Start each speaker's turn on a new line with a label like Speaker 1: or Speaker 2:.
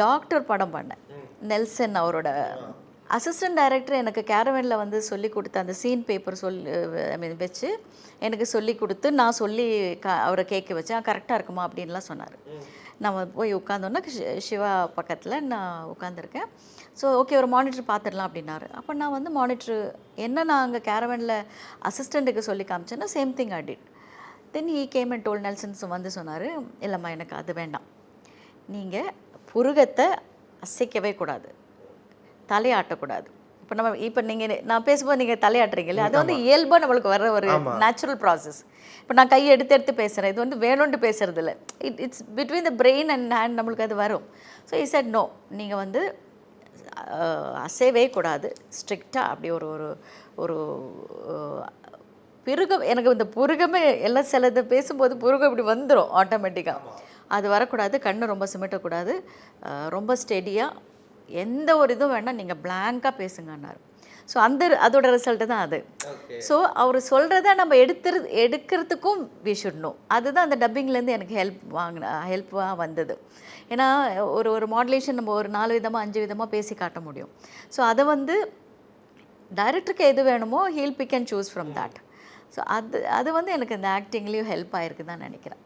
Speaker 1: Doctor படம் பண்ணேன். Nelson அவரோட அசிஸ்டன்ட் டைரக்டர் எனக்கு கேரவனில் வந்து சொல்லி கொடுத்த அந்த சீன் பேப்பர் ஐ மீன் வச்சு எனக்கு சொல்லி கொடுத்து நான் சொல்லி அவரை கேட்க வச்சேன். கரெக்டாக இருக்குமா அப்படின்லாம் சொன்னார். நம்ம போய் உட்காந்தோன்னா சிவா பக்கத்தில் நான் உட்காந்துருக்கேன். ஸோ ஓகே ஒரு மானிட்டர் பார்த்துடலாம் அப்படின்னாரு. அப்போ நான் வந்து மானிட்ரு என்ன நான் அங்கே கேரவனில் அசிஸ்டண்ட்டுக்கு சொல்லி காமிச்சேன்னா same thing I did. Then he came and told Nelson's வந்து சொன்னார், இல்லைம்மா எனக்கு அது வேண்டாம், நீங்கள் புருகத்தை அசைக்கவே கூடாது, தலையாட்டக்கூடாது. இப்போ நீங்கள் நான் பேசும்போது நீங்கள் தலையாட்டுறீங்கல்ல, அது வந்து இயல்பாக நம்மளுக்கு வர்ற ஒரு நேச்சுரல் ப்ராசஸ். இப்போ நான் கையை எடுத்து பேசுகிறேன், இது வந்து வேணும்னு பேசுறது இல்லை, it's between the brain and hand, நம்மளுக்கு அது வரும். ஸோ இ செட் நோ, நீங்கள் வந்து அசைவே கூடாது, ஸ்ட்ரிக்டாக அப்படி ஒரு ஒரு ஒரு புருகம், எனக்கு இந்த புருகமே எல்லாம் சிலது பேசும்போது புருகம் இப்படி வந்துடும் ஆட்டோமேட்டிக்காக, அது வரக்கூடாது. கண்ணு ரொம்ப சிமிட்டக்கூடாது, ரொம்ப ஸ்டெடியாக, எந்த ஒரு இதுவும் வேண்டாம், நீங்கள் பிளாங்காக பேசுங்கன்னாரு. ஸோ அதோட ரிசல்ட்டு தான் அது. ஸோ அவர் சொல்கிறத நம்ம எடுக்கிறதுக்கும் வி ஷுட் நோ. அதுதான் அந்த டப்பிங்லேருந்து எனக்கு ஹெல்ப்பாக வந்தது. ஏன்னா ஒரு மாடுலேஷன் நம்ம ஒரு 4 விதமாக 5 விதமாக பேசி காட்ட முடியும். ஸோ அதை வந்து டைரக்டருக்கு எது வேணுமோ he'll pick and choose from that. So அது வந்து எனக்கு இந்த ஆக்டிங்லேயும் ஹெல்ப் ஆகிருக்கு தான் நினைக்கிறேன்.